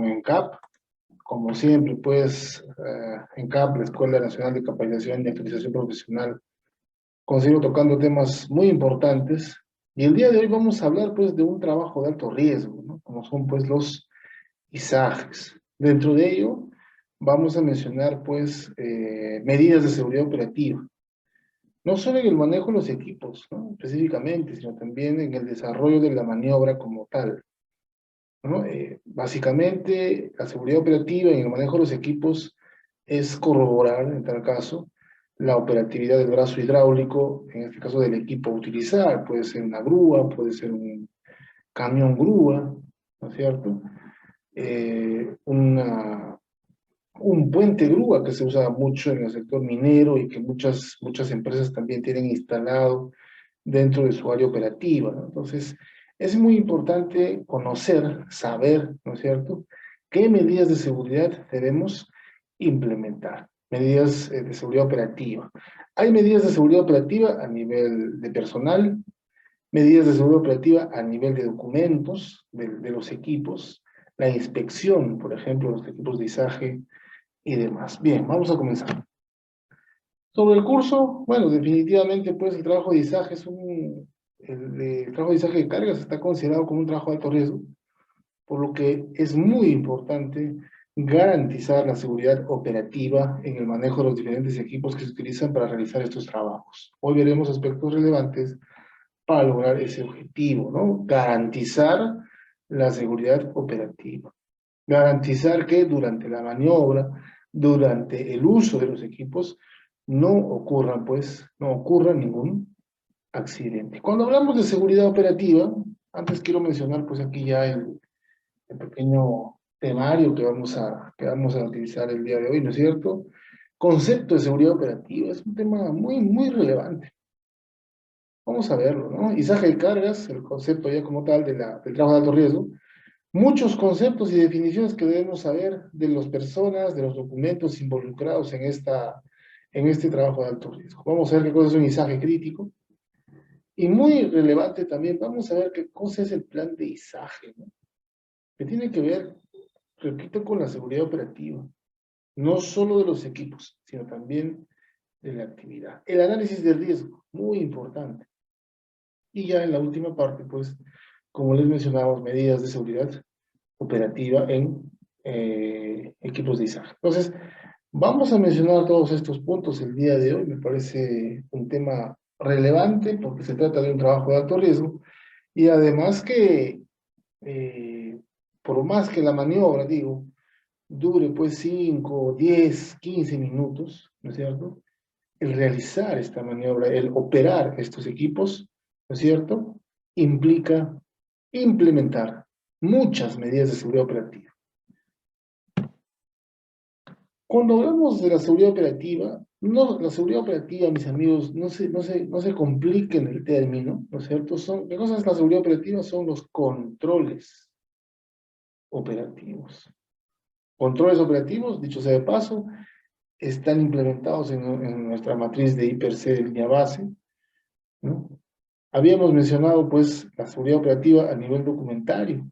con ENCAP. Como siempre, pues, ENCAP, la Escuela Nacional de Capacitación y Actualización Profesional, consigo tocando temas muy importantes. Y el día de hoy vamos a hablar, pues, de un trabajo de alto riesgo, ¿no? Como son, pues, los ISAGES. Dentro de ello, vamos a mencionar, pues, medidas de seguridad operativa. No solo en el manejo de los equipos, ¿no? Específicamente, sino también en el desarrollo de la maniobra como tal, ¿no? Básicamente, la seguridad operativa en el manejo de los equipos es corroborar, en tal caso, la operatividad del brazo hidráulico, en este caso del equipo a utilizar. Puede ser una grúa, puede ser un camión grúa, ¿no es cierto? Un puente grúa que se usa mucho en el sector minero y que muchas empresas también tienen instalado dentro de su área operativa, ¿no? Entonces, es muy importante conocer, saber, ¿no es cierto?, qué medidas de seguridad debemos implementar, medidas de seguridad operativa. Hay medidas de seguridad operativa a nivel de personal, medidas de seguridad operativa a nivel de documentos de los equipos, la inspección, por ejemplo, de los equipos de izaje y demás. Bien, vamos a comenzar. Sobre el curso, bueno, definitivamente, pues, el trabajo de izaje el trabajo de izaje de cargas está considerado como un trabajo de alto riesgo, por lo que es muy importante garantizar la seguridad operativa en el manejo de los diferentes equipos que se utilizan para realizar estos trabajos. Hoy veremos aspectos relevantes para lograr ese objetivo, ¿no? Garantizar la seguridad operativa. Garantizar que durante la maniobra, durante el uso de los equipos, no ocurra ningún accidente. Cuando hablamos de seguridad operativa, antes quiero mencionar, pues, aquí ya el pequeño temario que vamos a utilizar el día de hoy, ¿no es cierto? Concepto de seguridad operativa es un tema muy, muy relevante. Vamos a verlo, ¿no? Izaje de cargas, el concepto ya como tal del trabajo de alto riesgo. Muchos conceptos y definiciones que debemos saber de las personas, de los documentos involucrados en este trabajo de alto riesgo. Vamos a ver qué cosa es un izaje crítico. Y muy relevante también, vamos a ver qué cosa es el plan de izaje, ¿no? Que tiene que ver, repito, con la seguridad operativa. No solo de los equipos, sino también de la actividad. El análisis de riesgo, muy importante. Y ya en la última parte, pues, como les mencionamos, medidas de seguridad operativa en equipos de izaje. Entonces, vamos a mencionar todos estos puntos el día de hoy. Me parece un tema relevante porque se trata de un trabajo de alto riesgo y además que, por más que la maniobra, digo, dure pues 5, 10, 15 minutos, ¿no es cierto? El realizar esta maniobra, el operar estos equipos, ¿no es cierto?, implica implementar muchas medidas de seguridad operativa. Cuando hablamos de la seguridad operativa, la seguridad operativa, mis amigos, no se compliquen el término, ¿no es cierto? ¿Qué cosa es la seguridad operativa? Son los controles operativos. Controles operativos, dicho sea de paso, están implementados en nuestra matriz de IPRC de línea base, ¿no? Habíamos mencionado, pues, la seguridad operativa a nivel documentario.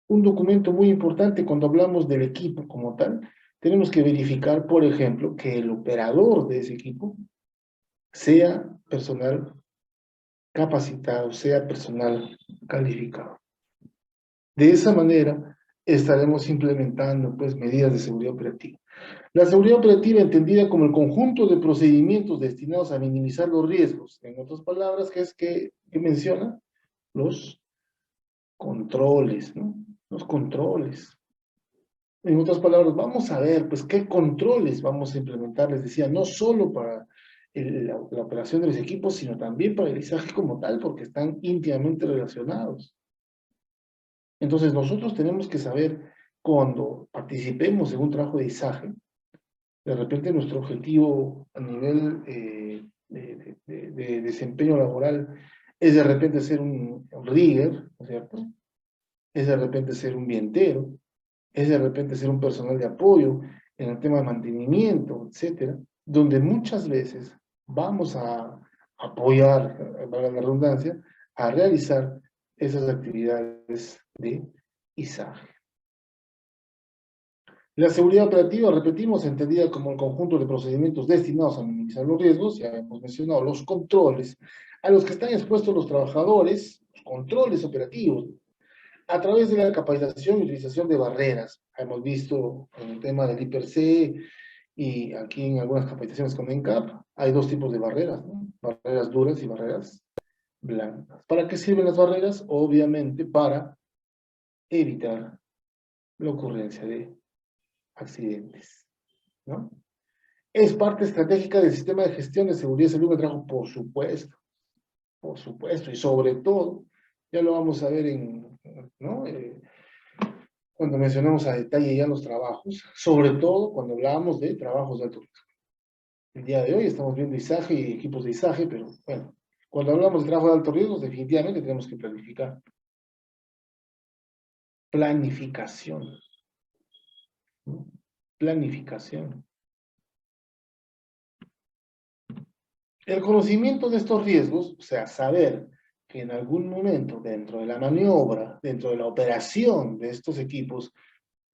Un documento muy importante cuando hablamos del equipo como tal, tenemos que verificar, por ejemplo, que el operador de ese equipo sea personal capacitado, sea personal calificado. De esa manera, estaremos implementando, pues, medidas de seguridad operativa. La seguridad operativa, entendida como el conjunto de procedimientos destinados a minimizar los riesgos. En otras palabras, ¿qué menciona? Los controles, ¿no? Los controles. En otras palabras, vamos a ver, pues, qué controles vamos a implementar, les decía, no solo para la operación de los equipos, sino también para el izaje como tal, porque están íntimamente relacionados. Entonces, nosotros tenemos que saber, cuando participemos en un trabajo de izaje, de repente nuestro objetivo a nivel de desempeño laboral es de repente ser un rigger, ¿no es cierto? Es de repente ser un vientero, es de repente ser un personal de apoyo en el tema de mantenimiento, etcétera, donde muchas veces vamos a apoyar, valga la redundancia, a realizar esas actividades de izaje. La seguridad operativa, repetimos, entendida como el conjunto de procedimientos destinados a minimizar los riesgos, ya hemos mencionado los controles, a los que están expuestos los trabajadores, los controles operativos, a través de la capacitación y utilización de barreras. Hemos visto en el tema del IPRC y aquí en algunas capacitaciones con ENCAP, hay dos tipos de barreras, ¿no? Barreras duras y barreras blandas. ¿Para qué sirven las barreras? Obviamente para evitar la ocurrencia de accidentes, ¿no? Es parte estratégica del sistema de gestión de seguridad y salud de trabajo, por supuesto, y sobre todo, ya lo vamos a ver ¿no? Cuando mencionamos a detalle ya los trabajos, sobre todo cuando hablábamos de trabajos de alto riesgo. El día de hoy estamos viendo ISAGE y equipos de ISAGE, pero bueno, cuando hablamos de trabajo de alto riesgo, definitivamente tenemos que planificar. Planificación, ¿no? Planificación. El conocimiento de estos riesgos, o sea, saber que en algún momento dentro de la maniobra, dentro de la operación de estos equipos,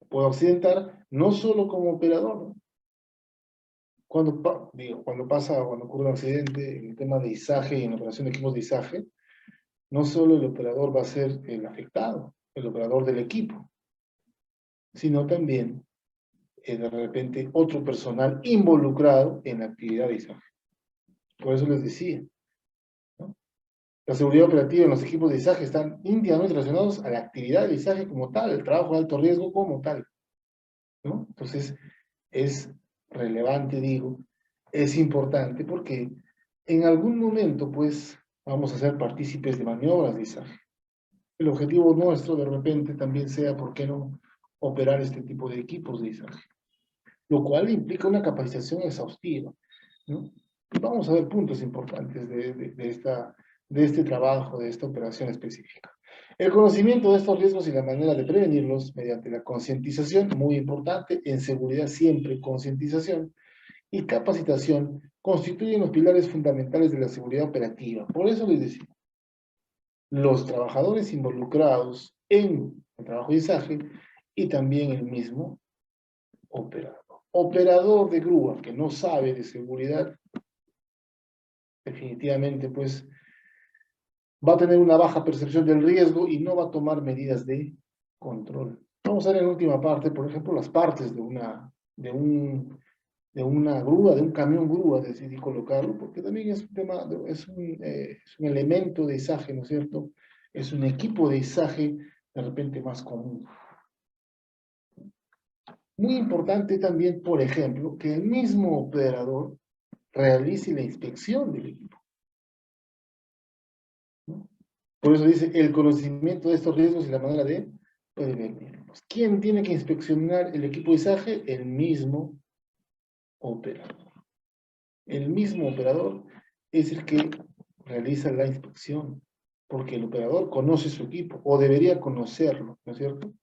puedo accidentar, no solo como operador, ¿no? Cuando ocurre un accidente, en el tema de izaje y en la operación de equipos de izaje, no solo el operador va a ser el afectado, el operador del equipo, sino también, de repente, otro personal involucrado en la actividad de izaje. Por eso les decía, ¿no? La seguridad operativa en los equipos de izaje están íntimamente relacionados a la actividad de izaje como tal, el trabajo de alto riesgo como tal, ¿no? Entonces, es relevante, digo, es importante porque en algún momento, pues, vamos a ser partícipes de maniobras de izaje. El objetivo nuestro, de repente, también sea, ¿por qué no?, operar este tipo de equipos de izaje, lo cual implica una capacitación exhaustiva, ¿no? Y vamos a ver puntos importantes de este trabajo, de esta operación específica. El conocimiento de estos riesgos y la manera de prevenirlos mediante la concientización, muy importante, en seguridad siempre concientización, y capacitación constituyen los pilares fundamentales de la seguridad operativa. Por eso les decía, los trabajadores involucrados en el trabajo de izaje y también el mismo operador. Operador de grúa que no sabe de seguridad, definitivamente pues va a tener una baja percepción del riesgo y no va a tomar medidas de control. Vamos a ver en la última parte, por ejemplo, las partes de una grúa, de un camión grúa, decidí colocarlo, porque también es un tema, es un elemento de izaje, ¿no es cierto? Es un equipo de izaje de repente más común. Muy importante también, por ejemplo, que el mismo operador realice la inspección del equipo, ¿no? Por eso dice el conocimiento de estos riesgos y la manera de prevenirlos. ¿Quién tiene que inspeccionar el equipo de izaje? El mismo operador. El mismo operador es el que realiza la inspección, porque el operador conoce su equipo, o debería conocerlo, ¿no es cierto?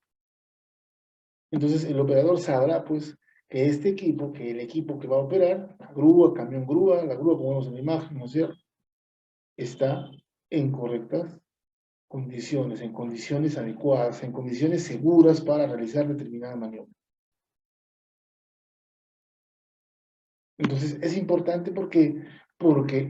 Entonces el operador sabrá, pues, que este equipo, que el equipo que va a operar, la grúa, camión grúa, la grúa como vemos en la imagen, ¿no es cierto?, está en correctas condiciones, en condiciones adecuadas, en condiciones seguras para realizar determinada maniobra. Entonces, es importante porque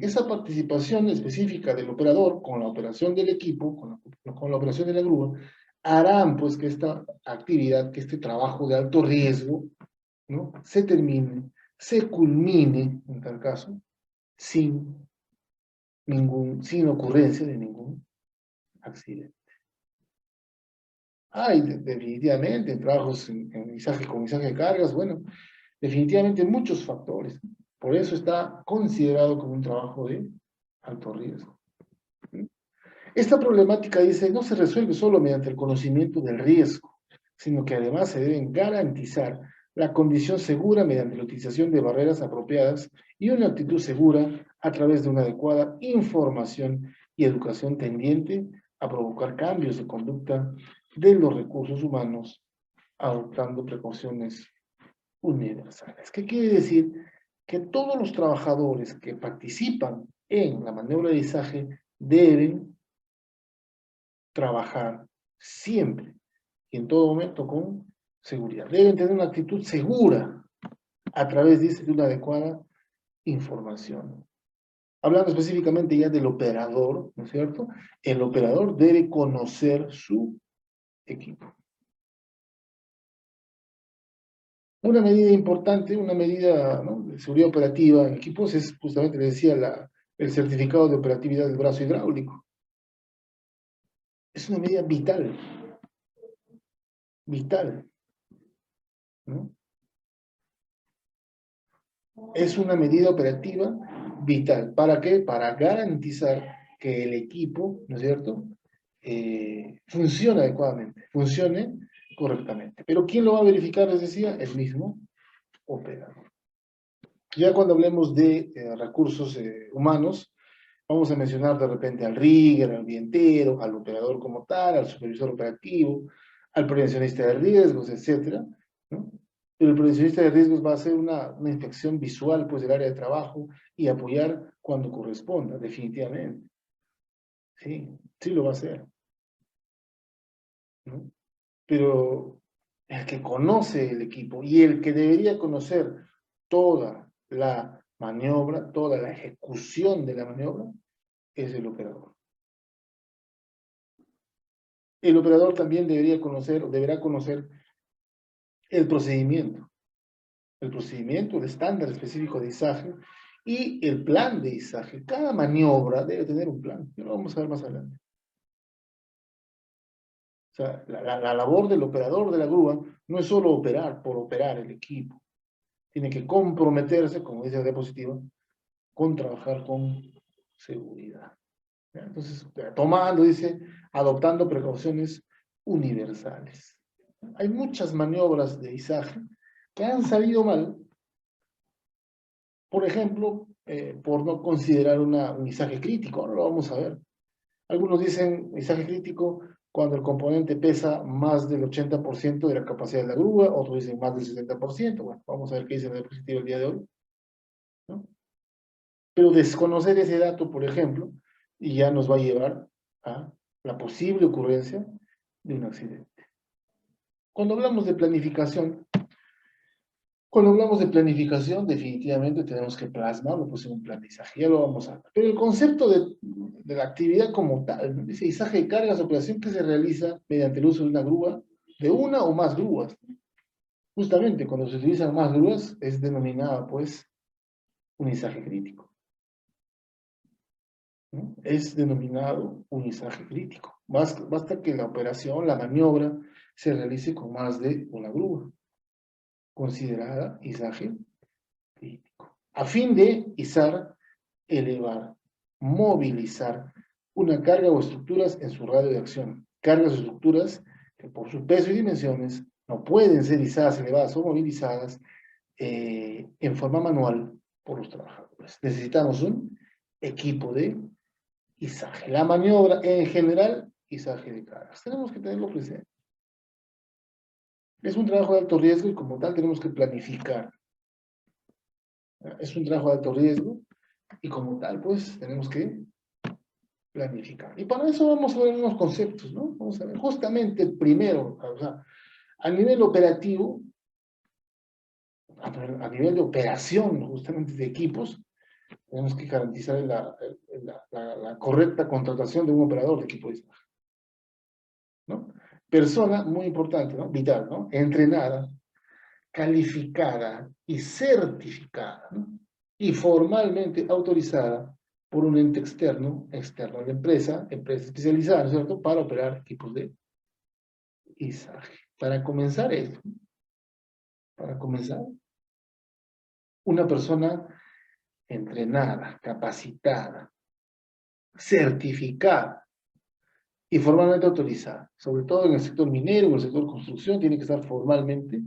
esa participación específica del operador con la operación del equipo, con la operación de la grúa, harán pues que esta actividad, que este trabajo de alto riesgo, ¿no?, se termine, se culmine, en tal caso, sin ocurrencia de ningún accidente. Hay definitivamente en trabajos con mensaje de cargas, bueno, definitivamente muchos factores. Por eso está considerado como un trabajo de alto riesgo. Esta problemática, dice, no se resuelve solo mediante el conocimiento del riesgo, sino que además se deben garantizar la condición segura mediante la utilización de barreras apropiadas y una actitud segura a través de una adecuada información y educación tendiente a provocar cambios de conducta de los recursos humanos, adoptando precauciones universales. ¿Qué quiere decir? Que todos los trabajadores que participan en la maniobra de izaje deben trabajar siempre y en todo momento con seguridad. Deben tener una actitud segura a través, dice, de una adecuada información. Hablando específicamente ya del operador, ¿no es cierto? El operador debe conocer su equipo. Una medida importante, una medida, ¿no?, de seguridad operativa en equipos es justamente, le decía, el certificado de operatividad del brazo hidráulico. Es una medida vital, vital, ¿no? Es una medida operativa vital. ¿Para qué? Para garantizar que el equipo, ¿no es cierto?, funcione adecuadamente, funcione correctamente. Pero ¿quién lo va a verificar? Les decía, el mismo operador. Ya cuando hablemos de recursos humanos, vamos a mencionar de repente al rigger, al vientero, al operador como tal, al supervisor operativo, al prevencionista de riesgos, etcétera, ¿no? Pero el prevencionista de riesgos va a hacer una inspección visual, pues, del área de trabajo y apoyar cuando corresponda, definitivamente. Sí, sí lo va a hacer, ¿no? Pero el que conoce el equipo y el que debería conocer toda la maniobra, toda la ejecución de la maniobra, es el operador. El operador también debería conocer, o deberá conocer el procedimiento, el estándar específico de izaje y el plan de izaje. Cada maniobra debe tener un plan, ya lo vamos a ver más adelante. O sea, la labor del operador de la grúa no es solo operar por operar el equipo, tiene que comprometerse, como dice la diapositiva, con trabajar con seguridad. ¿Ya? Entonces, tomando, dice, adoptando precauciones universales. Hay muchas maniobras de izaje que han salido mal, por ejemplo, por no considerar un izaje crítico. Ahora lo vamos a ver. Algunos dicen izaje crítico cuando el componente pesa más del 80% de la capacidad de la grúa, otros dicen más del 70%. Bueno, vamos a ver qué dice la diapositiva el día de hoy, ¿no? Pero desconocer ese dato, por ejemplo, y ya nos va a llevar a la posible ocurrencia de un accidente. Cuando hablamos de planificación, definitivamente tenemos que plasmarlo pues, en un plan de izaje, ya lo vamos a ver. Pero el concepto de la actividad como tal, ¿no?, dice izaje de cargas, operación que se realiza mediante el uso de una grúa, de una o más grúas. Justamente cuando se utilizan más grúas es denominada pues un izaje crítico, ¿no? Es denominado un izaje crítico. Basta que la operación, la maniobra, se realice con más de una grúa, considerada izaje crítico, a fin de izar, elevar, movilizar una carga o estructuras en su radio de acción. Cargas o estructuras que por su peso y dimensiones no pueden ser izadas, elevadas o movilizadas en forma manual por los trabajadores. Necesitamos un equipo de izaje. La maniobra en general, izaje de cargas. Tenemos que tenerlo presente. Es un trabajo de alto riesgo y como tal tenemos que planificar. Es un trabajo de alto riesgo y como tal, pues, tenemos que planificar. Y para eso vamos a ver unos conceptos, ¿no? Vamos a ver justamente primero, o sea, a nivel operativo, a nivel de operación justamente de equipos, tenemos que garantizar la correcta contratación de un operador de equipo de izaje, ¿no? Persona, muy importante, ¿no? Vital, ¿no? Entrenada, calificada y certificada, ¿no? Y formalmente autorizada por un ente externo a la empresa especializada, ¿no es cierto?, para operar equipos de izaje. Para comenzar, una persona entrenada, capacitada, certificada y formalmente autorizada, sobre todo en el sector minero, en el sector construcción, tiene que estar formalmente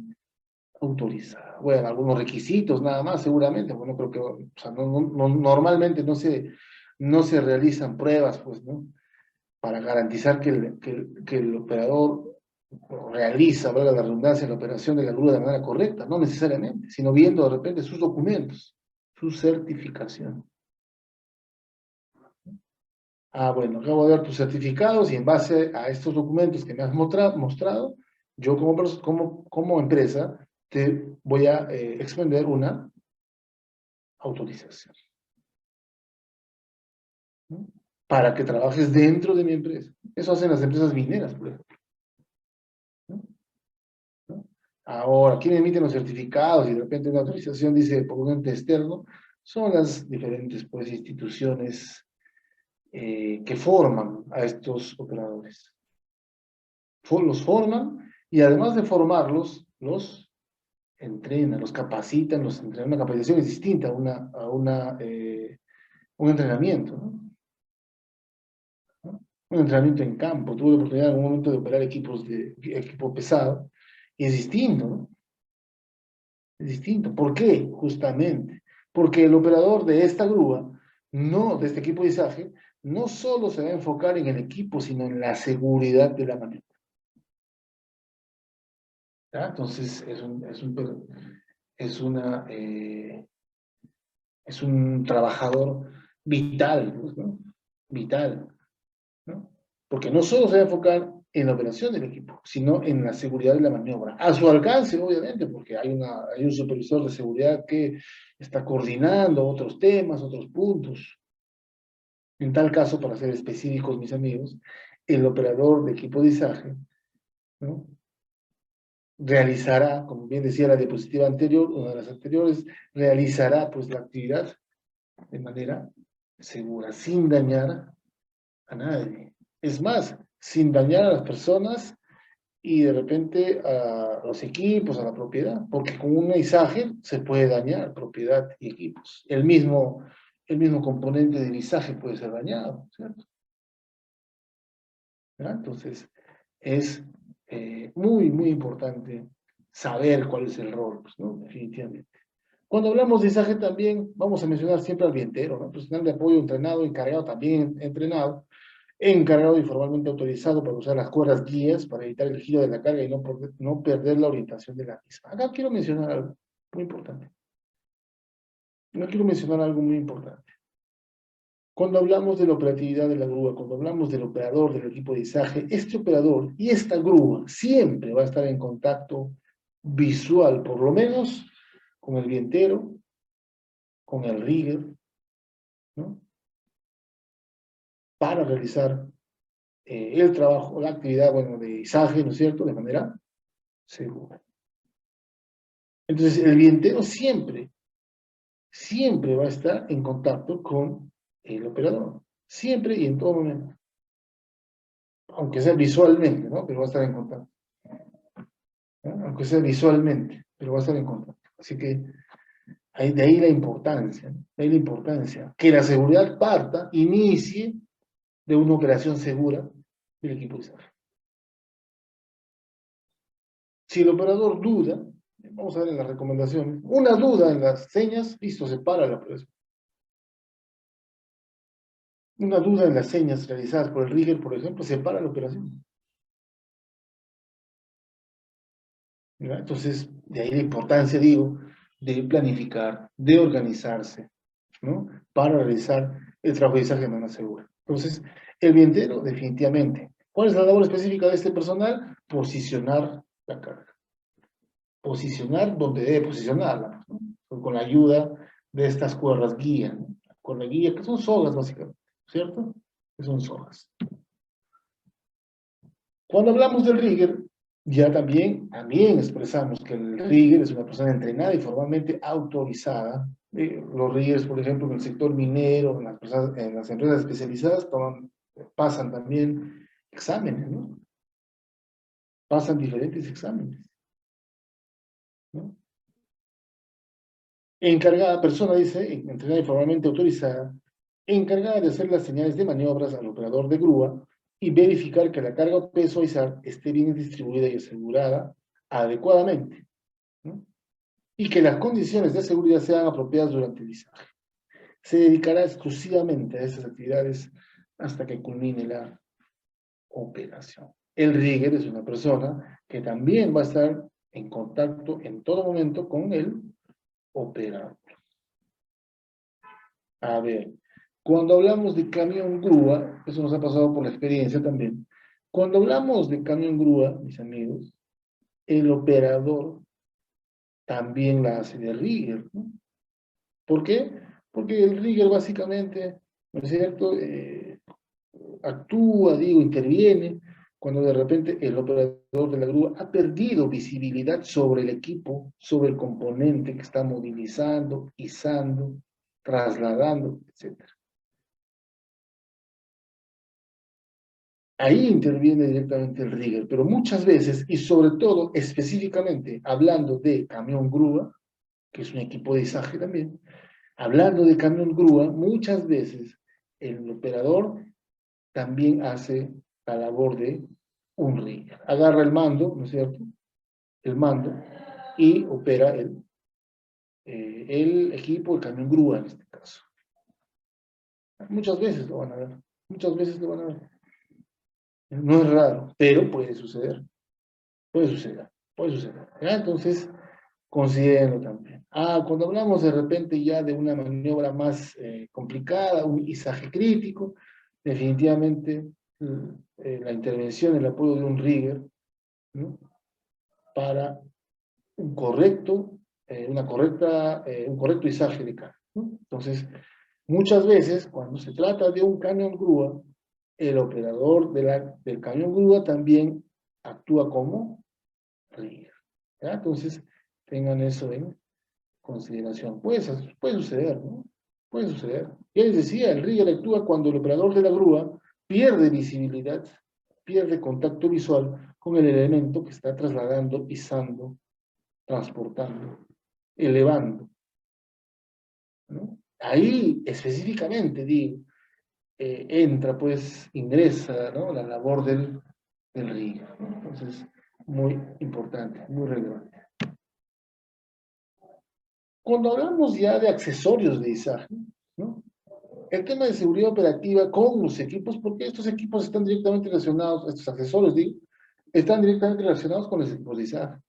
autorizada. Bueno, algunos requisitos nada más, seguramente, bueno, creo que, o sea, normalmente no se realizan pruebas, pues, ¿no?, para garantizar que el operador realiza, valga la redundancia, la operación de la grúa de manera correcta, no necesariamente, sino viendo de repente sus documentos, su certificación. Ah, bueno, acabo de dar tus certificados y en base a estos documentos que me has mostrado, yo como empresa te voy a extender una autorización, ¿no? Para que trabajes dentro de mi empresa. Eso hacen las empresas mineras, por ejemplo, ¿no? ¿No? Ahora, ¿quién emite los certificados y de repente una autorización dice por un ente externo? Son las diferentes pues, instituciones que forman a estos operadores. Los forman y además de formarlos, los entrenan, los capacitan, los entrenan. Una capacitación es distinta un entrenamiento, ¿no? ¿No? Un entrenamiento en campo. Tuve la oportunidad en algún momento de operar equipo pesado y es distinto, ¿no? Es distinto. ¿Por qué? Justamente. Porque el operador de esta grúa, no, de este equipo de izaje, no solo se va a enfocar en el equipo, sino en la seguridad de la maniobra. ¿Ya? Entonces, es, una, es un trabajador vital, pues, ¿no? Vital, ¿no? Porque no solo se va a enfocar en la operación del equipo, sino en la seguridad de la maniobra. A su alcance, obviamente, porque hay un supervisor de seguridad que está coordinando otros temas, otros puntos. En tal caso, para ser específicos, mis amigos, el operador de equipo de izaje, ¿no? Realizará, como bien decía la diapositiva anterior, una de las anteriores, realizará pues la actividad de manera segura, sin dañar a nadie. Es más, sin dañar a las personas y de repente a los equipos, a la propiedad, porque con un izaje se puede dañar propiedad y equipos. El mismo componente del izaje puede ser dañado, ¿cierto? ¿Verdad? Entonces, es muy, muy importante saber cuál es el rol, pues, ¿no? Definitivamente. Cuando hablamos de izaje también vamos a mencionar siempre al vientero, ¿no? Personal de apoyo entrenado, encargado también entrenado, encargado y formalmente autorizado para usar las cuerdas guías para evitar el giro de la carga y no perder la orientación de la misma. Acá quiero mencionar algo muy importante. No quiero mencionar algo muy importante. Cuando hablamos de la operatividad de la grúa, cuando hablamos del operador del equipo de izaje, este operador y esta grúa siempre va a estar en contacto visual, por lo menos, con el vientero, con el rigger, ¿no? Para realizar el trabajo, la actividad, bueno, de izaje, ¿no es cierto?, de manera segura. Entonces, el vientero siempre va a estar en contacto con el operador, siempre y en todo momento, aunque sea visualmente, ¿no? Pero va a estar en contacto, ¿no? Aunque sea visualmente, pero va a estar en contacto. Así que de ahí la importancia, ¿no? De ahí la importancia, que la seguridad inicie de una operación segura del equipo de izaje. Si el operador duda, vamos a ver en las recomendaciones, una duda en las señas, listo, se para la operación. Una duda en las señas realizadas por el rigger, por ejemplo, se para la operación. ¿Verdad? Entonces, de ahí la importancia, digo, de planificar, de organizarse, ¿no? Para realizar el trabajo de izaje de manera segura. Entonces, el vientero, definitivamente. ¿Cuál es la labor específica de este personal? Posicionar la carga. Posicionar donde debe posicionarla, ¿no? Con la ayuda de estas cuerdas guía, ¿no? Con la guía, que son sogas básicamente, ¿cierto? Que son sogas. Cuando hablamos del rigger, ya también expresamos que el rigger es una persona entrenada y formalmente autorizada. Los riggers, por ejemplo, en el sector minero, en las empresas especializadas, pasan también exámenes, ¿no? Pasan diferentes exámenes, ¿no? Encargada persona, dice, entrenada y formalmente autorizada, encargada de hacer las señales de maniobras al operador de grúa y verificar que la carga o peso a izar esté bien distribuida y asegurada adecuadamente, ¿no? Y que las condiciones de seguridad sean apropiadas durante el izaje. Se dedicará exclusivamente a esas actividades hasta que culmine la operación. El rigger es una persona que también va a estar en contacto en todo momento con el operador. A ver, cuando hablamos de camión grúa, eso nos ha pasado por la experiencia también. Cuando hablamos de camión grúa, mis amigos, el operador también la hace de rigger, ¿no? ¿Por qué? Porque el rigger básicamente, ¿no es cierto?, actúa, digo, interviene, cuando de repente el operador de la grúa ha perdido visibilidad sobre el equipo, sobre el componente que está movilizando, izando, trasladando, etc. Ahí interviene directamente el rigger, pero muchas veces, y sobre todo específicamente hablando de camión grúa, que es un equipo de izaje también, hablando de camión grúa, muchas veces el operador también hace la labor de un rigger. Agarra el mando, ¿no es cierto? El mando, y opera el equipo, el camión grúa en este caso. Muchas veces lo van a ver, muchas veces lo van a ver. No es raro, pero puede suceder, puede suceder, puede suceder. ¿Ya? Entonces, considérenlo también. Cuando hablamos de repente ya de una maniobra más complicada, un izaje crítico, definitivamente la intervención, el apoyo de un rigger, ¿no?, para un correcto, un correcto izaje de carga, ¿no? Entonces, muchas veces, cuando se trata de un camión grúa, el operador del camión grúa también actúa como rigger, ¿ya? Entonces, tengan eso en consideración. Puede suceder, ¿no? Puede suceder. Ya les decía, el rigger actúa cuando el operador de la grúa pierde visibilidad, pierde contacto visual con el elemento que está trasladando, izando, transportando, elevando, ¿no? Ahí específicamente, digo, entra, pues, ingresa, ¿no?, la labor del rigger, ¿no? Entonces, muy importante, muy relevante. Cuando hablamos ya de accesorios de izaje, ¿no?, el tema de seguridad operativa con los equipos, porque estos equipos están directamente relacionados, estos accesorios, digo, están directamente relacionados con los equipos de izaje.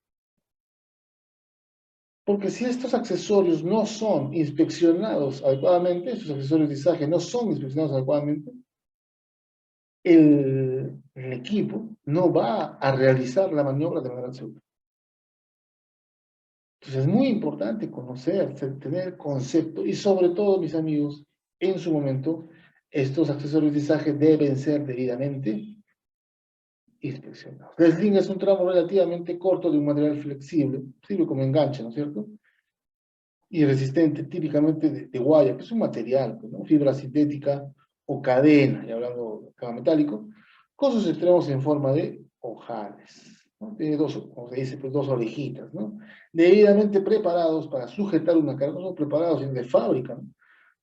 Porque si estos accesorios no son inspeccionados adecuadamente, estos accesorios de izaje no son inspeccionados adecuadamente, el equipo no va a realizar la maniobra de manera segura. Entonces es muy importante conocer, tener concepto y sobre todo, mis amigos, en su momento, estos accesorios de izaje deben ser debidamente inspeccionados. El sling es un tramo relativamente corto de un material flexible, sirve como enganche, ¿no es cierto?, y resistente, típicamente de guaya, que es un material, ¿no?, fibra sintética o cadena, y hablando de cabo metálico, con sus extremos en forma de ojales, ¿no? Tiene dos, como se dice, pues dos orejitas, ¿no?, debidamente preparados para sujetar una carga, no son preparados, sino de fábrica, ¿no?,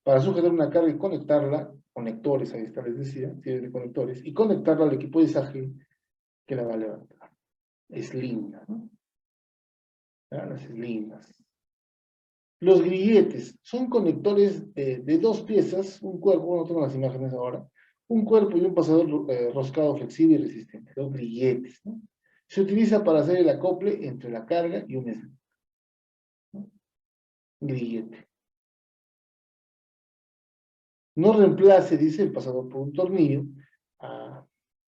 para sujetar una carga y conectarla, conectores, ahí está, les decía, series de conectores, y conectarla al equipo de izaje que la va a levantar. Es linda, ¿no? Las lindas. Los grilletes son conectores de dos piezas, un cuerpo, no tengo las imágenes ahora, un cuerpo y un pasador roscado flexible y resistente, los grilletes, ¿no? Se utiliza para hacer el acople entre la carga y un sling, ¿no? Grillete. No reemplace, dice, el pasador por un tornillo.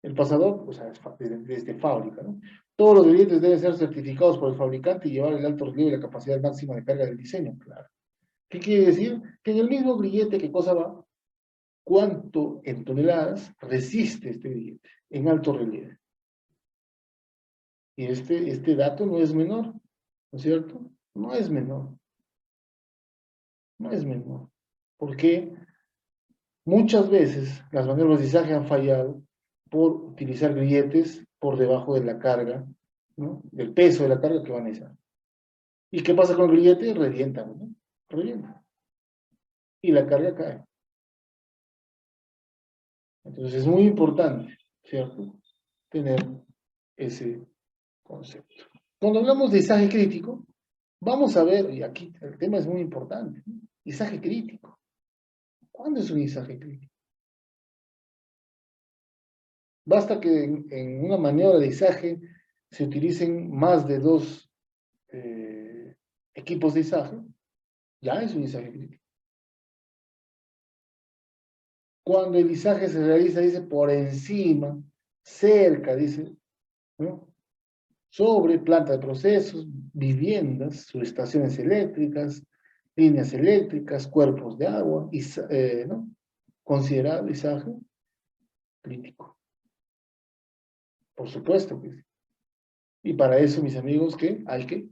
El pasador, o sea, es desde fábrica, ¿no? Todos los grilletes deben ser certificados por el fabricante y llevar el alto relieve y la capacidad máxima de carga del diseño, claro. ¿Qué quiere decir? Que en el mismo grillete, ¿qué cosa va? ¿Cuánto en toneladas resiste este grillete en alto relieve? Y este dato no es menor, ¿no es cierto? No es menor, no es menor. Porque muchas veces las maniobras de izaje han fallado por utilizar grilletes por debajo de la carga, ¿no?, del peso de la carga que van a izar. ¿Y qué pasa con el grillete? Revienta, ¿no? Revienta. Y la carga cae. Entonces es muy importante, ¿cierto?, tener ese concepto. Cuando hablamos de izaje crítico, vamos a ver, y aquí el tema es muy importante, ¿no?, izaje crítico. ¿Cuándo es un izaje crítico? Basta que en una maniobra de izaje se utilicen más de dos equipos de izaje, ya es un izaje crítico. Cuando el izaje se realiza, dice, por encima, cerca, dice, ¿no?, sobre planta de procesos, viviendas, subestaciones eléctricas, líneas eléctricas, cuerpos de agua, ¿no? Considerado izaje crítico. Por supuesto que sí. Y para eso, mis amigos, ¿qué? Hay que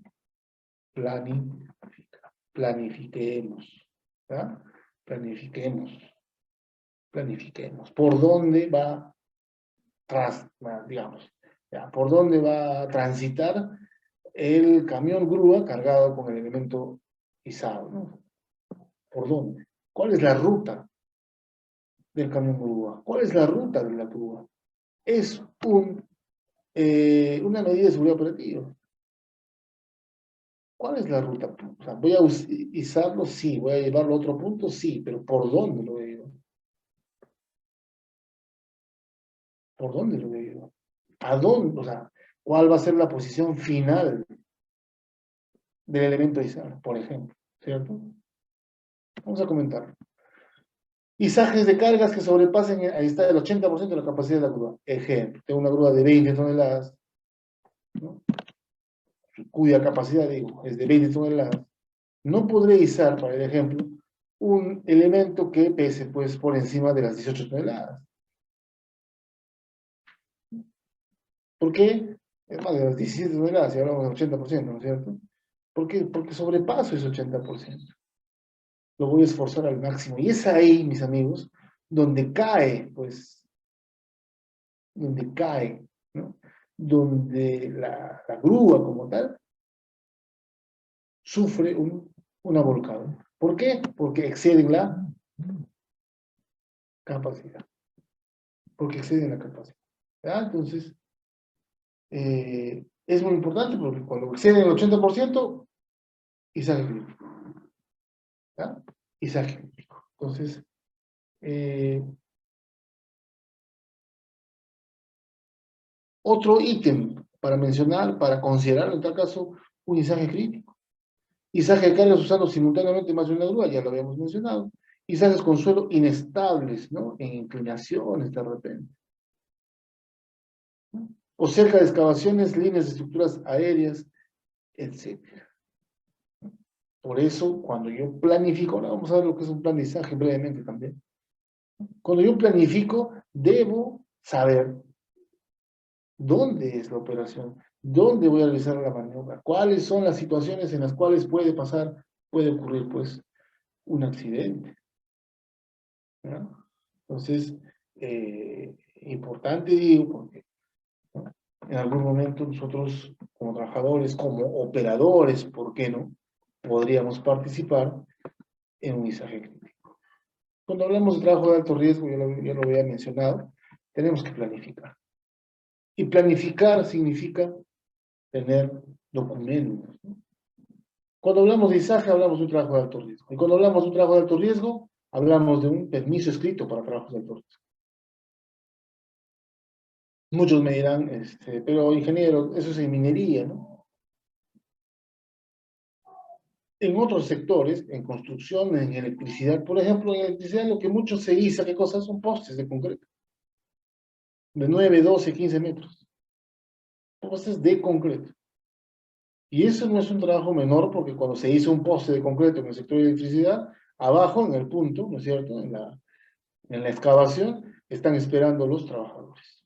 planificar. Planifiquemos. ¿Ya? Planifiquemos. Planifiquemos. ¿Por dónde va, digamos, ¿ya? ¿Por dónde va a transitar el camión grúa cargado con el elemento izado, ¿no? ¿Por dónde? ¿Cuál es la ruta del camión grúa? ¿Cuál es la ruta de la grúa? Es una medida de seguridad operativa. ¿Cuál es la ruta? O sea, ¿voy a izarlo? Sí. ¿Voy a llevarlo a otro punto? Sí. ¿Pero por dónde lo voy a llevar? ¿Por dónde lo voy a llevar? ¿A dónde? O sea, ¿cuál va a ser la posición final del elemento izar, por ejemplo? ¿Cierto? Vamos a comentar. Izajes de cargas que sobrepasen, ahí está, el 80% de la capacidad de la grúa. Ejemplo, tengo una grúa de 20 toneladas, ¿no? Cuya capacidad, digo, es de 20 toneladas. No podré izar, para el ejemplo, un elemento que pese, pues, por encima de las 18 toneladas. ¿Por qué? Es más de las 17 toneladas, si hablamos del 80%, ¿no es cierto? ¿Por qué? Porque sobrepaso ese 80%. Lo voy a esforzar al máximo. Y es ahí, mis amigos, donde cae, pues, donde cae, ¿no? Donde la grúa como tal sufre una volcada. ¿Por qué? Porque exceden la capacidad. Porque exceden la capacidad. ¿Ya? Entonces, es muy importante porque cuando exceden el 80%, izaje crítico. ¿Ya? Izaje crítico. Entonces, otro ítem para mencionar, para considerar en tal caso, un izaje crítico. Izaje de cargas usando simultáneamente más de una grúa, ya lo habíamos mencionado. Izajes con suelo inestables, ¿no? En inclinaciones de repente. ¿No? O cerca de excavaciones, líneas de estructuras aéreas, etc. Por eso, cuando yo planifico, ahora vamos a ver lo que es un plan de izaje brevemente también. Cuando yo planifico, debo saber dónde es la operación, dónde voy a realizar la maniobra, cuáles son las situaciones en las cuales puede ocurrir, pues, un accidente. ¿No? Entonces, importante digo, porque, ¿no? En algún momento nosotros, como trabajadores, como operadores, ¿por qué no? Podríamos participar en un izaje crítico. Cuando hablamos de trabajo de alto riesgo, ya lo había mencionado, tenemos que planificar. Y planificar significa tener documentos, ¿no? Cuando hablamos de izaje, hablamos de un trabajo de alto riesgo. Y cuando hablamos de un trabajo de alto riesgo, hablamos de un permiso escrito para trabajos de alto riesgo. Muchos me dirán, pero ingeniero, eso es en minería, ¿no? En otros sectores, en construcción, en electricidad, por ejemplo, en electricidad lo que mucho se iza, ¿qué cosas? Son postes de concreto, de 9, 12, 15 metros. Postes de concreto. Y eso no es un trabajo menor porque cuando se hizo un poste de concreto en el sector de electricidad, abajo, en el punto, ¿no es cierto? En la excavación, están esperando los trabajadores.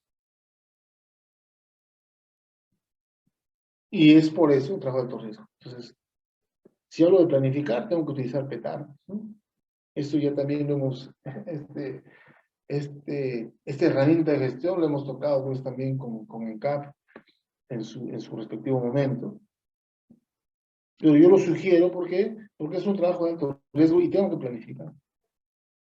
Y es por eso un trabajo de alto riesgo. Entonces, si hablo de planificar, tengo que utilizar petardos, ¿no? Esto ya también lo hemos, esta herramienta de gestión lo hemos tocado pues también con ENCAP en su respectivo momento. Pero yo lo sugiero porque es un trabajo de alto riesgo y tengo que planificar.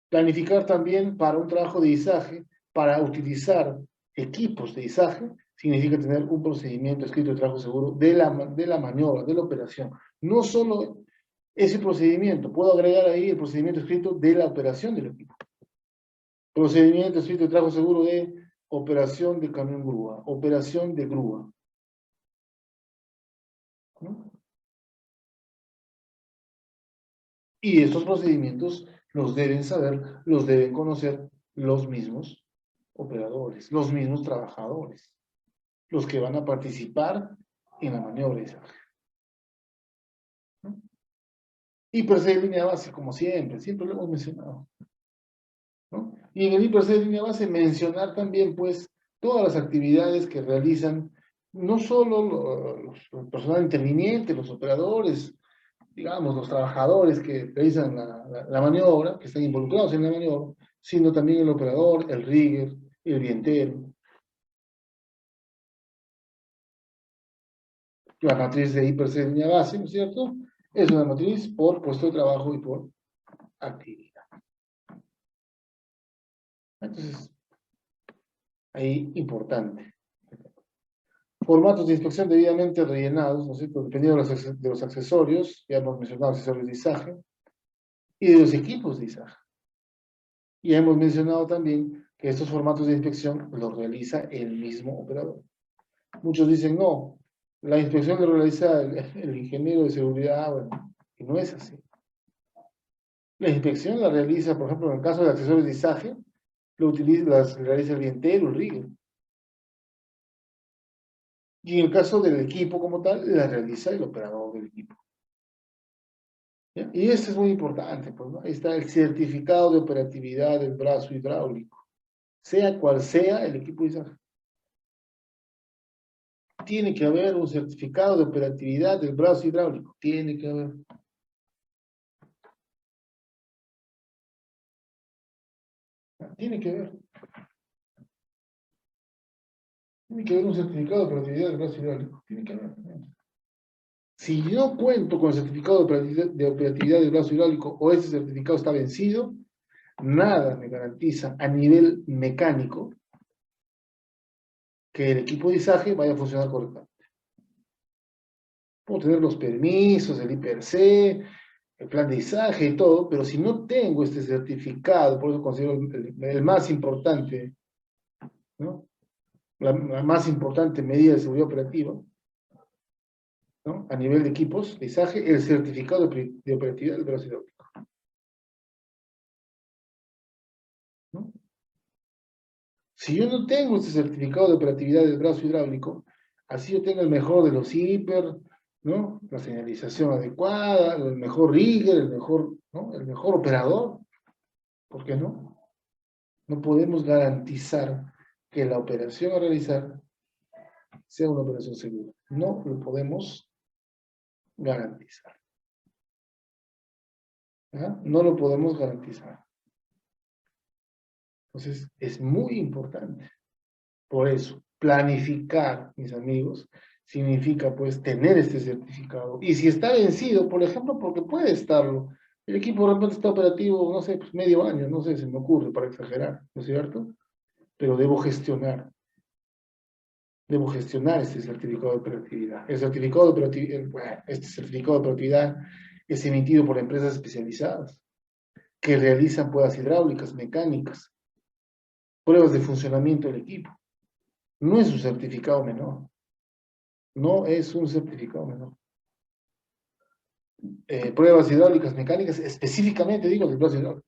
Planificar también para un trabajo de izaje, para utilizar equipos de izaje, significa tener un procedimiento escrito de trabajo seguro de la maniobra, de la operación. No solo ese procedimiento, puedo agregar ahí el procedimiento escrito de la operación del equipo. Procedimiento escrito de trabajo seguro de operación de camión grúa, operación de grúa, ¿no? Y estos procedimientos los deben saber, los deben conocer los mismos operadores, los mismos trabajadores, los que van a participar en la maniobra de izaje, ¿no? IPC de línea base, como siempre lo hemos mencionado, ¿no? Y en el IPC de línea base mencionar también, pues, todas las actividades que realizan, no solo el personal interviniente, los operadores, digamos, los trabajadores que realizan la maniobra, que están involucrados en la maniobra, sino también el operador, el rigger, el vientero. La matriz de IPC de línea base, ¿no es cierto? Es una matriz por puesto de trabajo y por actividad. Entonces, ahí importante. Formatos de inspección debidamente rellenados, ¿no es cierto? Dependiendo de los accesorios, ya hemos mencionado accesorios de izaje, y de los equipos de izaje. Y hemos mencionado también que estos formatos de inspección los realiza el mismo operador. Muchos dicen, no, la inspección lo realiza el ingeniero de seguridad, bueno, y no es así. La inspección la realiza, por ejemplo, en el caso de accesorios de izaje, las realiza el vientero, el rigger. Y en el caso del equipo como tal, la realiza el operador del equipo. ¿Ya? Y esto es muy importante, pues, ¿no? Ahí está el certificado de operatividad del brazo hidráulico, sea cual sea el equipo de izaje. Tiene que haber un certificado de operatividad del brazo hidráulico, tiene que haber. Tiene que haber. Tiene que haber un certificado de operatividad del brazo hidráulico, tiene que haber. Si yo cuento con el certificado de operatividad del brazo hidráulico o ese certificado está vencido, nada me garantiza a nivel mecánico que el equipo de izaje vaya a funcionar correctamente. Puedo tener los permisos, el IPRC, el plan de izaje y todo, pero si no tengo este certificado, por eso considero el más importante, ¿no? La más importante medida de seguridad operativa, ¿no? A nivel de equipos de izaje, el certificado de operatividad del brazo hidráulico, ¿no? Si yo no tengo este certificado de operatividad del brazo hidráulico, así yo tengo el mejor de los hiper, ¿no? La señalización adecuada, el mejor rigger, el mejor, ¿no? El mejor operador, ¿por qué no? No podemos garantizar que la operación a realizar sea una operación segura. No lo podemos garantizar. ¿Ya? No lo podemos garantizar. Entonces, es muy importante. Por eso, planificar, mis amigos, significa pues tener este certificado. Y si está vencido, por ejemplo, porque puede estarlo, el equipo de repente está operativo, no sé, pues medio año, no sé, se me ocurre para exagerar, ¿no es cierto? Pero debo gestionar este certificado de operatividad. El certificado de operatividad, bueno, este certificado de operatividad es emitido por empresas especializadas que realizan pruebas hidráulicas, mecánicas, pruebas de funcionamiento del equipo. No es un certificado menor. No es un certificado menor. Pruebas hidráulicas, mecánicas, específicamente digo del brazo hidráulico,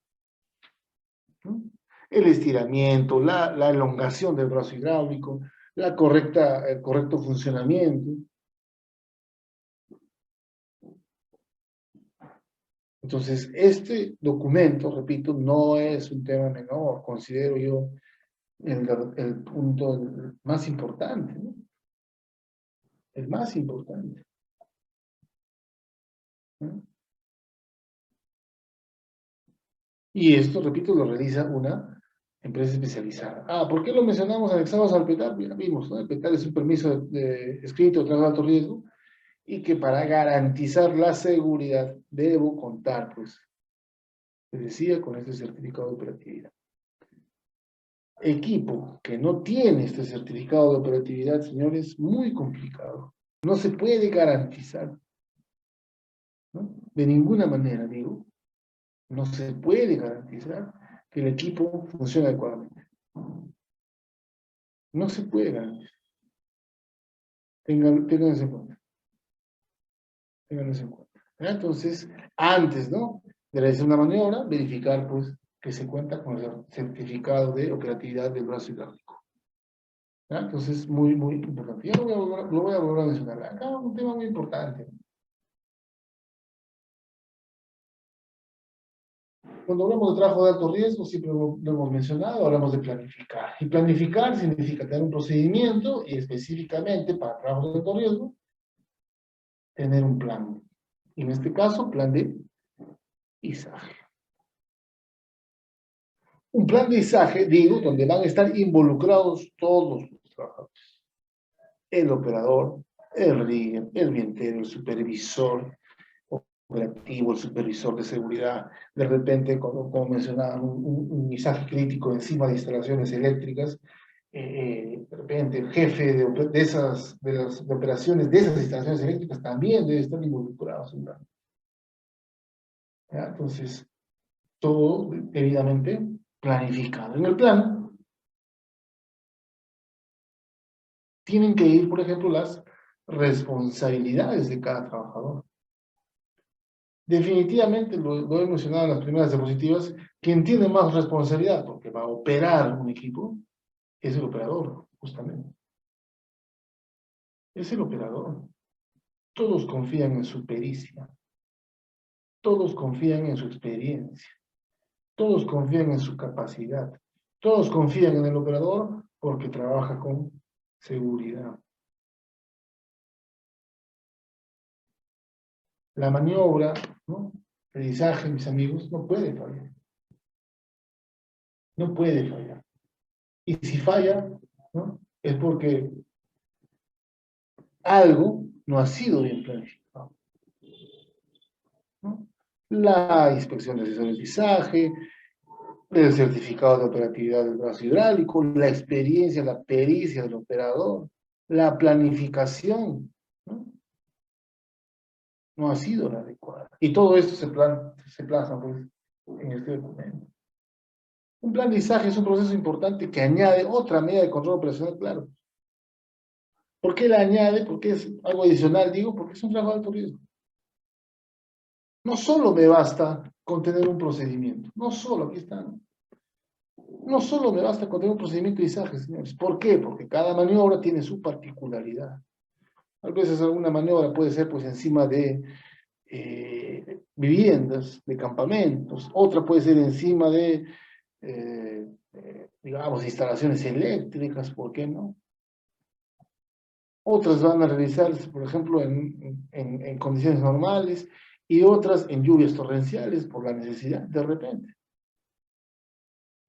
¿no? El estiramiento, la elongación del brazo hidráulico, el correcto funcionamiento. Entonces, este documento, repito, no es un tema menor, considero yo el punto más importante, ¿no? El más importante, ¿no? Y esto, repito, lo realiza una empresa especializada. Ah, ¿por qué lo mencionamos anexados al PETAL? Ya vimos, ¿no? El PETAL es un permiso escrito de alto riesgo y que para garantizar la seguridad debo contar, pues, les decía, con este certificado de operatividad. Equipo que no tiene este certificado de operatividad, señores, muy complicado. No se puede garantizar, ¿no? De ninguna manera, digo, no se puede garantizar que el equipo funcione adecuadamente. No se puede garantizar. Tengan eso en cuenta. Tengan eso en cuenta. ¿Ya? Entonces, antes, ¿no?, de realizar una maniobra, verificar, pues, que se cuenta con el certificado de operatividad del brazo hidráulico. ¿Ya? Entonces, muy, muy importante. Ya lo voy a volver a mencionar. Acá un tema muy importante. Cuando hablamos de trabajo de alto riesgo, siempre lo hemos mencionado, hablamos de planificar. Y planificar significa tener un procedimiento y específicamente para trabajos de alto riesgo, tener un plan. Y en este caso, plan de izaje. Un plan de izaje, digo, donde van a estar involucrados todos los trabajadores. El operador, el rigger, el vientero, el supervisor operativo, el supervisor de seguridad, de repente, como mencionaba, un izaje crítico encima de instalaciones eléctricas, de repente el jefe de operaciones de esas instalaciones eléctricas también debe estar involucrado. ¿Ya? Entonces, todo debidamente planificado. En el plan tienen que ir, por ejemplo, las responsabilidades de cada trabajador. Definitivamente, lo he mencionado en las primeras diapositivas, quien tiene más responsabilidad, porque va a operar un equipo, es el operador, justamente. Es el operador. Todos confían en su pericia, todos confían en su experiencia, todos confían en su capacidad, todos confían en el operador porque trabaja con seguridad. La maniobra, ¿no? El izaje, mis amigos, no puede fallar. No puede fallar. Y si falla, ¿no? Es porque algo no ha sido bien planificado, ¿no? La inspección de asesores de izaje, el certificado de operatividad del brazo hidráulico, la experiencia, la pericia del operador, la planificación, ¿no? No ha sido la adecuada. Y todo esto se plasma pues, en este documento. Un plan de izaje es un proceso importante que añade otra medida de control operacional, claro. ¿Por qué la añade? Porque es algo adicional, digo, porque es un trabajo de alto riesgo. No solo me basta con tener un procedimiento, no solo, aquí está, no solo me basta con tener un procedimiento de izaje, señores. ¿Por qué? Porque cada maniobra tiene su particularidad. A veces alguna maniobra puede ser pues encima de viviendas, de campamentos, otra puede ser encima de, digamos, instalaciones eléctricas, ¿por qué no? Otras van a realizarse, por ejemplo, en condiciones normales y otras en lluvias torrenciales por la necesidad, de repente.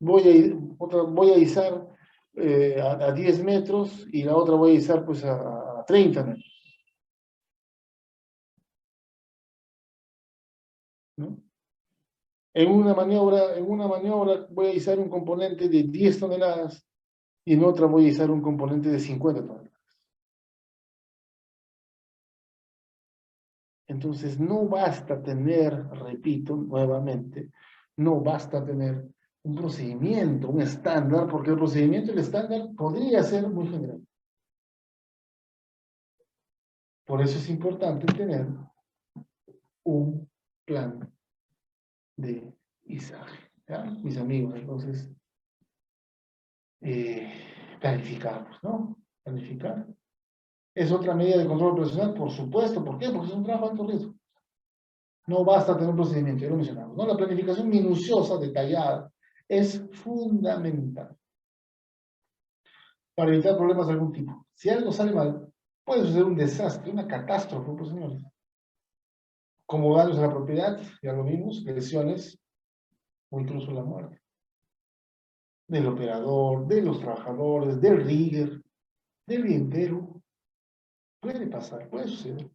Voy a izar a 10 metros y la otra voy a izar pues a 30 metros, ¿no? En una maniobra voy a izar un componente de 10 toneladas y en otra voy a izar un componente de 50 toneladas. Entonces, no basta tener, repito nuevamente, no basta tener un procedimiento, un estándar, porque el procedimiento y el estándar podría ser muy general. Por eso es importante tener un plan de izaje, ¿ya? Mis amigos, entonces, planificamos, ¿no? Planificar. ¿Es otra medida de control operacional? Por supuesto. ¿Por qué? Porque es un trabajo de alto riesgo. No basta tener un procedimiento, ya lo mencionamos, ¿no? La planificación minuciosa, detallada, es fundamental para evitar problemas de algún tipo. Si algo sale mal, puede suceder un desastre, una catástrofe, pues, señores. Como daños a la propiedad, ya lo vimos, lesiones o incluso la muerte. Del operador, de los trabajadores, del rigger, del vientero. Puede pasar, puede suceder.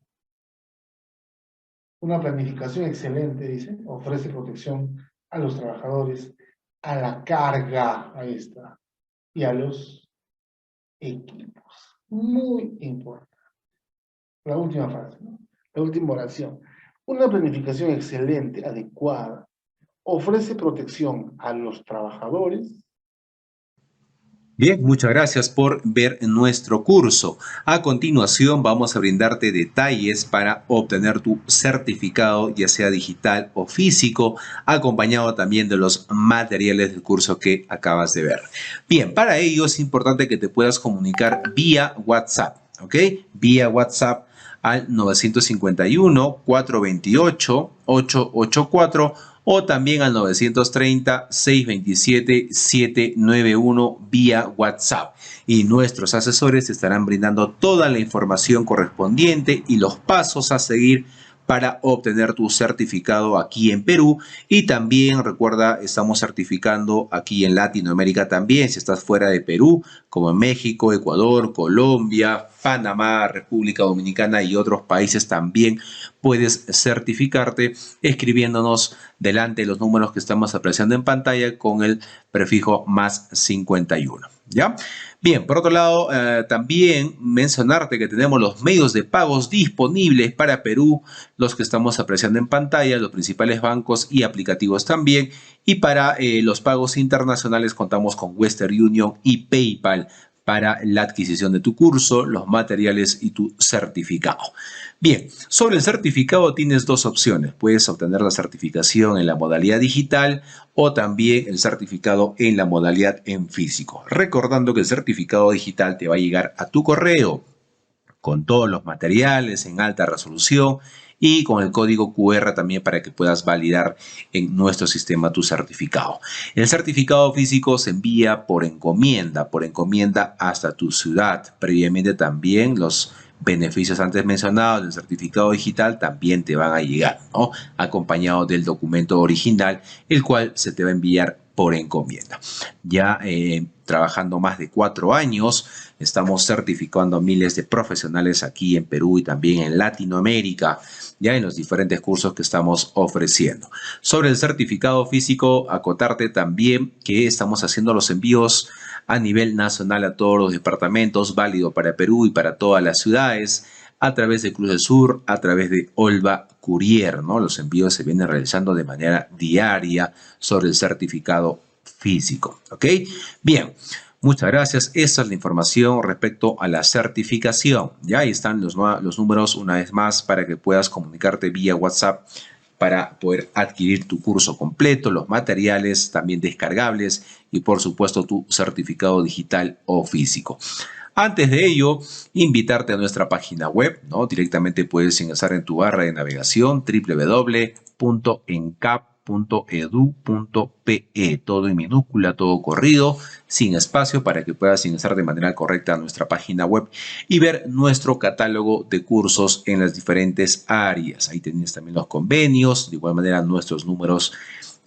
Una planificación excelente, dice, ofrece protección a los trabajadores, a la carga, ahí está, y a los equipos. Muy importante. La última frase, ¿no? La última oración. Una planificación excelente, adecuada, ofrece protección a los trabajadores, Bien, muchas gracias por ver nuestro curso. A continuación vamos a brindarte detalles para obtener tu certificado, ya sea digital o físico, acompañado también de los materiales del curso que acabas de ver. Bien, para ello es importante que te puedas comunicar vía WhatsApp, ¿ok? Vía WhatsApp al 951-428-884 o también al 930-627-791 vía WhatsApp. Y nuestros asesores te estarán brindando toda la información correspondiente y los pasos a seguir para obtener tu certificado aquí en Perú. Y también recuerda, estamos certificando aquí en Latinoamérica también, si estás fuera de Perú, como en México, Ecuador, Colombia, Panamá, República Dominicana y otros países también puedes certificarte escribiéndonos delante de los números que estamos apreciando en pantalla con el prefijo más 51. ¿Ya? Bien, por otro lado, también mencionarte que tenemos los medios de pagos disponibles para Perú, los que estamos apreciando en pantalla, los principales bancos y aplicativos también. Y para los pagos internacionales contamos con Western Union y PayPal para la adquisición de tu curso, los materiales y tu certificado. Bien, sobre el certificado tienes dos opciones. Puedes obtener la certificación en la modalidad digital o también el certificado en la modalidad en físico. Recordando que el certificado digital te va a llegar a tu correo con todos los materiales en alta resolución y con el código QR también para que puedas validar en nuestro sistema tu certificado. El certificado físico se envía por encomienda hasta tu ciudad. Previamente también los beneficios antes mencionados del certificado digital también te van a llegar, ¿no? Acompañado del documento original, el cual se te va a enviar por encomienda. Ya trabajando más de 4 años, estamos certificando a miles de profesionales aquí en Perú y también en Latinoamérica, ya en los diferentes cursos que estamos ofreciendo. Sobre el certificado físico, acotarte también que estamos haciendo los envíos a nivel nacional a todos los departamentos, válido para Perú y para todas las ciudades, a través de Cruz del Sur, a través de Olva Courier, ¿no? Los envíos se vienen realizando de manera diaria sobre el certificado físico, ¿ok? Bien, muchas gracias. Esa es la información respecto a la certificación. Ya ahí están los números una vez más para que puedas comunicarte vía WhatsApp para poder adquirir tu curso completo, los materiales también descargables y por supuesto tu certificado digital o físico. Antes de ello, invitarte a nuestra página web, ¿no? Directamente puedes ingresar en tu barra de navegación www.encap.edu.pe, todo en minúscula, todo corrido, sin espacio, para que puedas ingresar de manera correcta a nuestra página web y ver nuestro catálogo de cursos en las diferentes áreas. Ahí tienes también los convenios, de igual manera nuestros números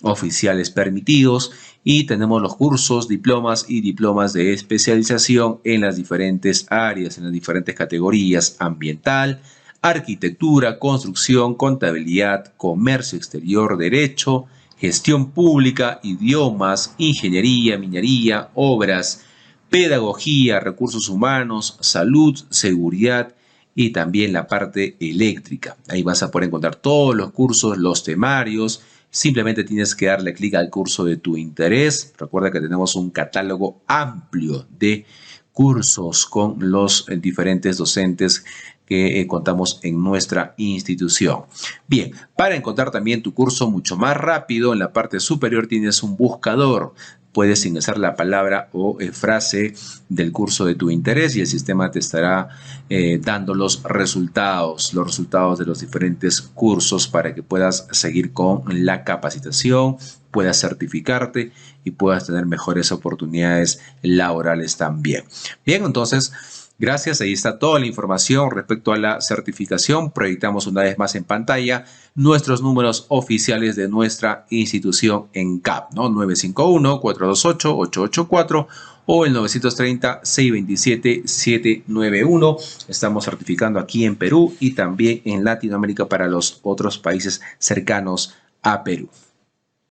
oficiales permitidos y tenemos los cursos, diplomas y diplomas de especialización en las diferentes áreas, en las diferentes categorías: ambiental, arquitectura, construcción, contabilidad, comercio exterior, derecho, gestión pública, idiomas, ingeniería, minería, obras, pedagogía, recursos humanos, salud, seguridad y también la parte eléctrica. Ahí vas a poder encontrar todos los cursos, los temarios. Simplemente tienes que darle clic al curso de tu interés. Recuerda que tenemos un catálogo amplio de cursos con los diferentes docentes que contamos en nuestra institución. Bien, para encontrar también tu curso mucho más rápido, en la parte superior tienes un buscador. Puedes ingresar la palabra o frase del curso de tu interés y el sistema te estará dando los resultados de los diferentes cursos para que puedas seguir con la capacitación, puedas certificarte y puedas tener mejores oportunidades laborales también. Bien, entonces, gracias, ahí está toda la información respecto a la certificación. Proyectamos una vez más en pantalla nuestros números oficiales de nuestra institución ENCAP, ¿no? 951-428-884 o el 930-627-791. Estamos certificando aquí en Perú y también en Latinoamérica para los otros países cercanos a Perú.